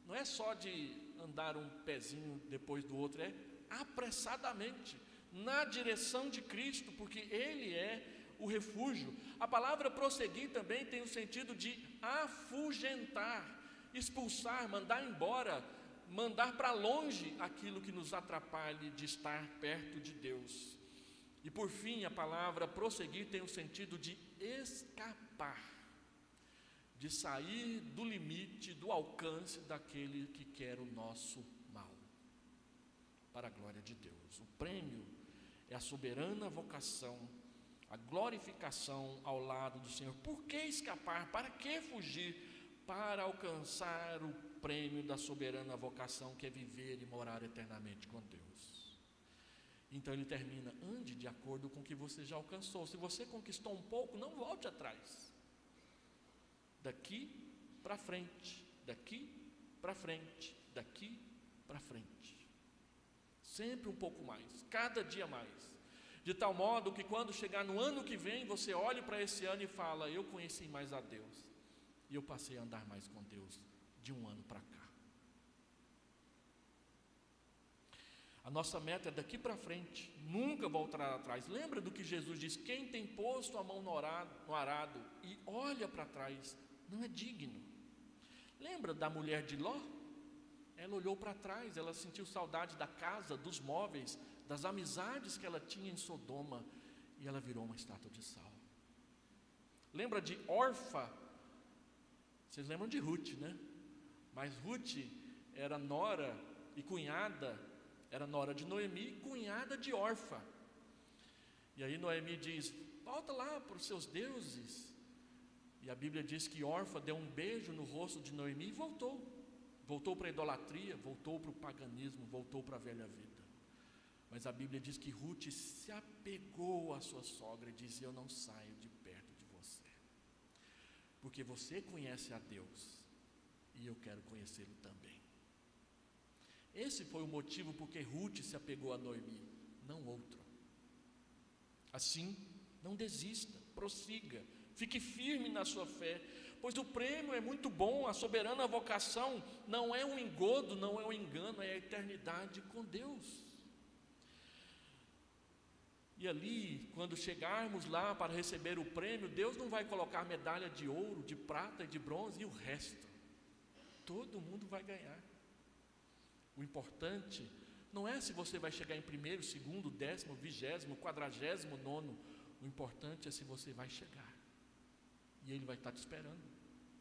não é só de andar um pezinho depois do outro, é apressadamente, na direção de Cristo, porque Ele é o refúgio. A palavra prosseguir também tem o sentido de afugentar, expulsar, mandar embora, mandar para longe aquilo que nos atrapalhe de estar perto de Deus. E por fim, a palavra prosseguir tem o sentido de escapar, de sair do limite, do alcance daquele que quer o nosso mal, para a glória de Deus. O prêmio é a soberana vocação, a glorificação ao lado do Senhor. Por que escapar? Para que fugir? Para alcançar o prêmio da soberana vocação, que é viver e morar eternamente com Deus. Então ele termina: ande de acordo com o que você já alcançou. Se você conquistou um pouco, não volte atrás. Daqui para frente, daqui para frente, daqui para frente. Sempre um pouco mais, cada dia mais. De tal modo que quando chegar no ano que vem, você olhe para esse ano e fala: eu conheci mais a Deus, e eu passei a andar mais com Deus de um ano para cá. A nossa meta é daqui para frente, nunca voltar atrás. Lembra do que Jesus diz: quem tem posto a mão no arado e olha para trás, não é digno. Lembra da mulher de Ló? Ela olhou para trás, ela sentiu saudade da casa, dos móveis, das amizades que ela tinha em Sodoma, e ela virou uma estátua de sal. Lembra de Orfa? Vocês lembram de Ruth, né? Mas Ruth era nora e cunhada, era nora de Noemi, cunhada de Orfa. E aí Noemi diz: volta lá para os seus deuses. E a Bíblia diz que Orfa deu um beijo no rosto de Noemi e voltou para a idolatria, voltou para o paganismo, voltou para a velha vida. Mas a Bíblia diz que Ruth se apegou à sua sogra e disse: eu não saio de perto de você, porque você conhece a Deus e eu quero conhecê-lo também. Esse foi o motivo porque Ruth se apegou a Noemi, não outro. Assim, não desista, prossiga, fique firme na sua fé, pois o prêmio é muito bom. A soberana vocação não é um engodo, não é um engano, é a eternidade com Deus. E ali, quando chegarmos lá para receber o prêmio, Deus não vai colocar medalha de ouro, de prata e de bronze e o resto. Todo mundo vai ganhar. O importante não é se você vai chegar em primeiro, segundo, 10º, 20º, 49º. O importante é se você vai chegar. E Ele vai estar te esperando.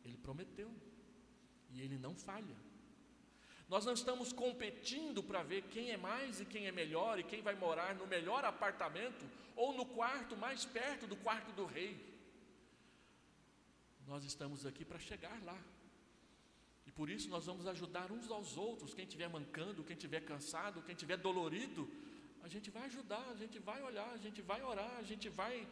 Ele prometeu. E Ele não falha. Nós não estamos competindo para ver quem é mais e quem é melhor, e quem vai morar no melhor apartamento ou no quarto mais perto do quarto do rei. Nós estamos aqui para chegar lá. E por isso nós vamos ajudar uns aos outros. Quem estiver mancando, quem estiver cansado, quem estiver dolorido, a gente vai ajudar, a gente vai olhar, a gente vai orar, a gente vai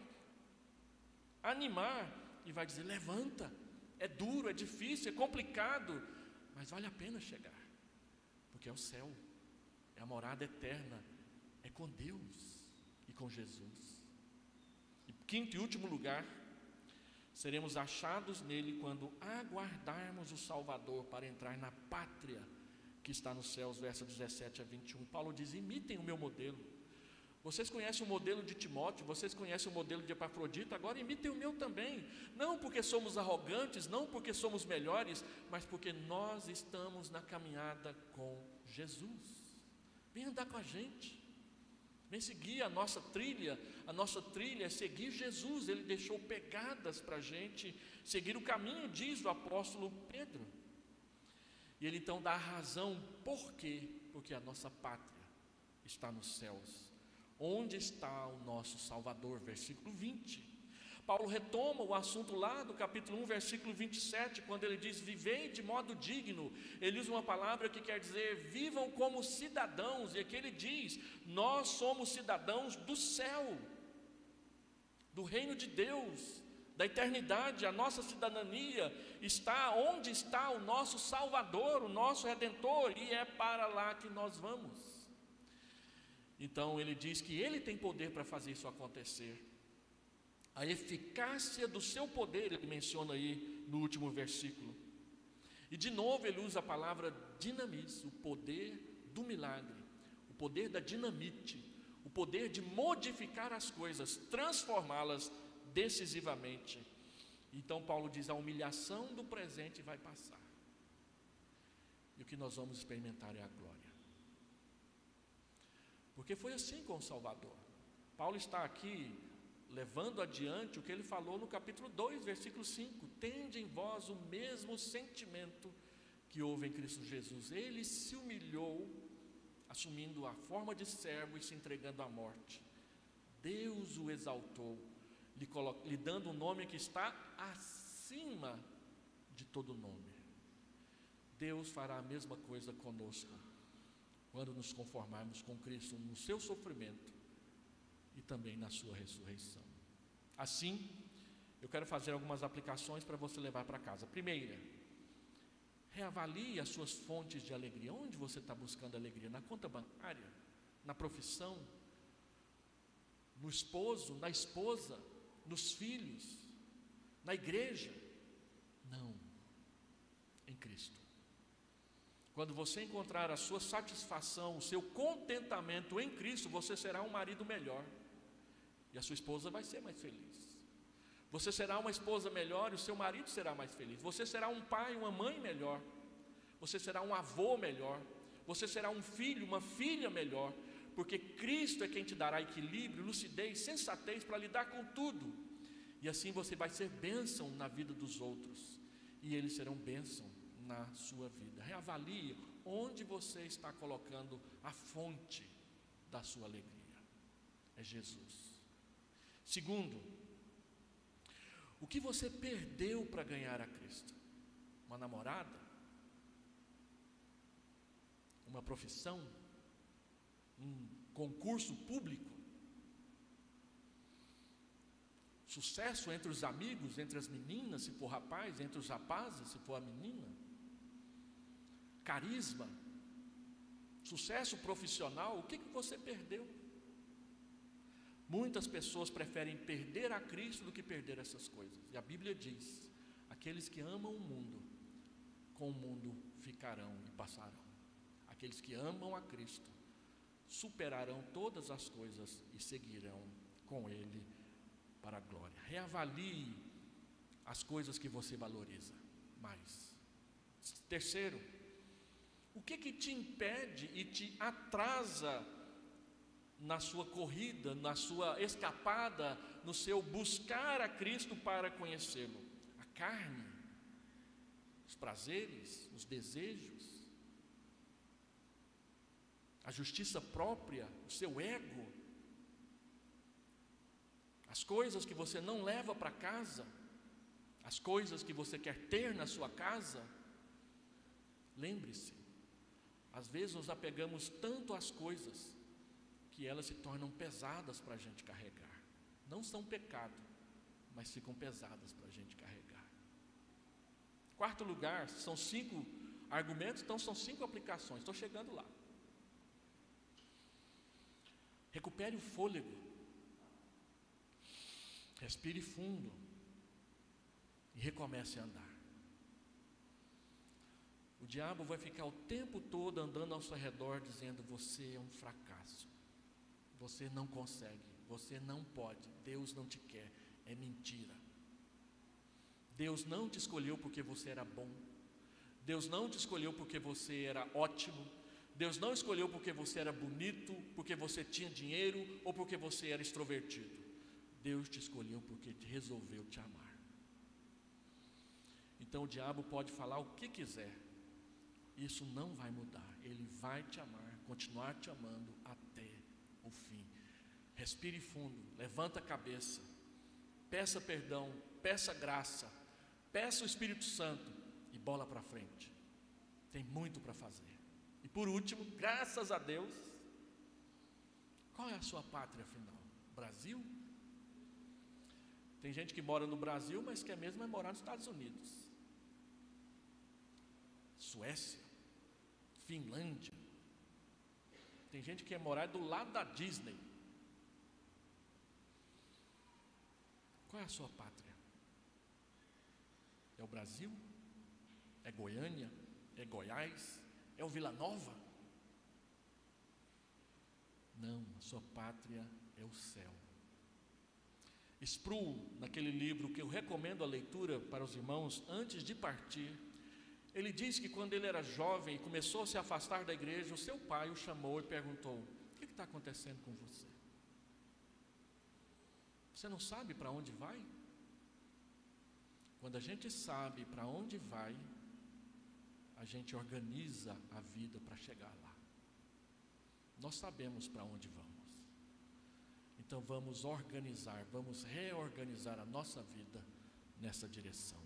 animar e vai dizer: levanta, é duro, é difícil, é complicado, mas vale a pena chegar, porque é o céu, é a morada eterna, é com Deus e com Jesus. E quinto e último lugar, seremos achados nele quando aguardarmos o Salvador para entrar na pátria que está nos céus, versos 17 a 21. Paulo diz: imitem o meu modelo. Vocês conhecem o modelo de Timóteo, vocês conhecem o modelo de Epafrodito, agora imitem o meu também. Não porque somos arrogantes, não porque somos melhores, mas porque nós estamos na caminhada com Jesus. Vem andar com a gente. Vem seguir a nossa trilha. A nossa trilha é seguir Jesus. Ele deixou pegadas para a gente seguir o caminho, diz o apóstolo Pedro. E ele então dá a razão. Por quê? Porque a nossa pátria está nos céus. Onde está o nosso Salvador? Versículo 20. Paulo retoma o assunto lá do capítulo 1, versículo 27, quando ele diz: vivei de modo digno. Ele usa uma palavra que quer dizer vivam como cidadãos, e aqui ele diz: nós somos cidadãos do céu, do reino de Deus, da eternidade. A nossa cidadania está onde está o nosso Salvador, o nosso Redentor, e é para lá que nós vamos. Então ele diz que ele tem poder para fazer isso acontecer. A eficácia do seu poder, ele menciona aí no último versículo. E de novo ele usa a palavra dinamis, o poder do milagre, o poder da dinamite, o poder de modificar as coisas, transformá-las decisivamente. Então Paulo diz: a humilhação do presente vai passar, e o que nós vamos experimentar é a glória. Porque foi assim com o Salvador. Paulo está aqui levando adiante o que ele falou no capítulo 2, versículo 5: tende em vós o mesmo sentimento que houve em Cristo Jesus. Ele se humilhou, assumindo a forma de servo e se entregando à morte. Deus o exaltou, lhe dando um nome que está acima de todo nome. Deus fará a mesma coisa conosco, quando nos conformarmos com Cristo no seu sofrimento e também na sua ressurreição. Assim, eu quero fazer algumas aplicações para você levar para casa. Primeira, reavalie as suas fontes de alegria. Onde você está buscando alegria? Na conta bancária? Na profissão? No esposo? Na esposa? Nos filhos? Na igreja? Não, em Cristo. Quando você encontrar a sua satisfação, o seu contentamento em Cristo, você será um marido melhor, e a sua esposa vai ser mais feliz. Você será uma esposa melhor e o seu marido será mais feliz. Você será um pai, uma mãe melhor. Você será um avô melhor. Você será um filho, uma filha melhor, porque Cristo é quem te dará equilíbrio, lucidez, sensatez para lidar com tudo. E assim você vai ser bênção na vida dos outros, e eles serão bênção na sua vida. Reavalie onde você está colocando a fonte da sua alegria. É Jesus. Segundo, o que você perdeu para ganhar a Cristo? Uma namorada? Uma profissão? Um concurso público? Sucesso entre os amigos, entre as meninas, se for rapaz, entre os rapazes, se for a menina? Carisma? Sucesso profissional? O que você perdeu? Muitas pessoas preferem perder a Cristo do que perder essas coisas. E a Bíblia diz: aqueles que amam o mundo, com o mundo ficarão e passarão. Aqueles que amam a Cristo superarão todas as coisas e seguirão com Ele para a glória. Reavalie as coisas que você valoriza mais. Terceiro, o que te impede e te atrasa na sua corrida, na sua escapada, no seu buscar a Cristo para conhecê-lo? A carne, os prazeres, os desejos, a justiça própria, o seu ego, as coisas que você não leva para casa, as coisas que você quer ter na sua casa. Lembre-se, às vezes nos apegamos tanto às coisas que elas se tornam pesadas para a gente carregar. Não são pecado, mas ficam pesadas para a gente carregar. Quarto lugar, são 5 argumentos, então são 5 aplicações. Estou chegando lá. Recupere o fôlego. Respire fundo e recomece a andar. O diabo vai ficar o tempo todo andando ao seu redor dizendo: você é um fracasso, você não consegue, você não pode, Deus não te quer. É mentira. Deus não te escolheu porque você era bom, Deus não te escolheu porque você era ótimo, Deus não escolheu porque você era bonito, porque você tinha dinheiro ou porque você era extrovertido. Deus te escolheu porque resolveu te amar. Então o diabo pode falar o que quiser, isso não vai mudar. Ele vai te amar, continuar te amando até o fim. Respire fundo, levanta a cabeça, peça perdão, peça graça, peça o Espírito Santo e bola para frente. Tem muito para fazer. E por último, graças a Deus, qual é a sua pátria afinal? Brasil? Tem gente que mora no Brasil, mas quer mesmo é morar nos Estados Unidos, Suécia, Finlândia. Tem gente que quer morar do lado da Disney. Qual é a sua pátria? É o Brasil? É Goiânia? É Goiás? É o Vila Nova? Não, a sua pátria é o céu. Sproul, naquele livro que eu recomendo a leitura para os irmãos antes de partir, ele diz que quando ele era jovem e começou a se afastar da igreja, o seu pai o chamou e perguntou: o que está acontecendo com você? Você não sabe para onde vai? Quando a gente sabe para onde vai, a gente organiza a vida para chegar lá. Nós sabemos para onde vamos. Então vamos organizar, vamos reorganizar a nossa vida nessa direção.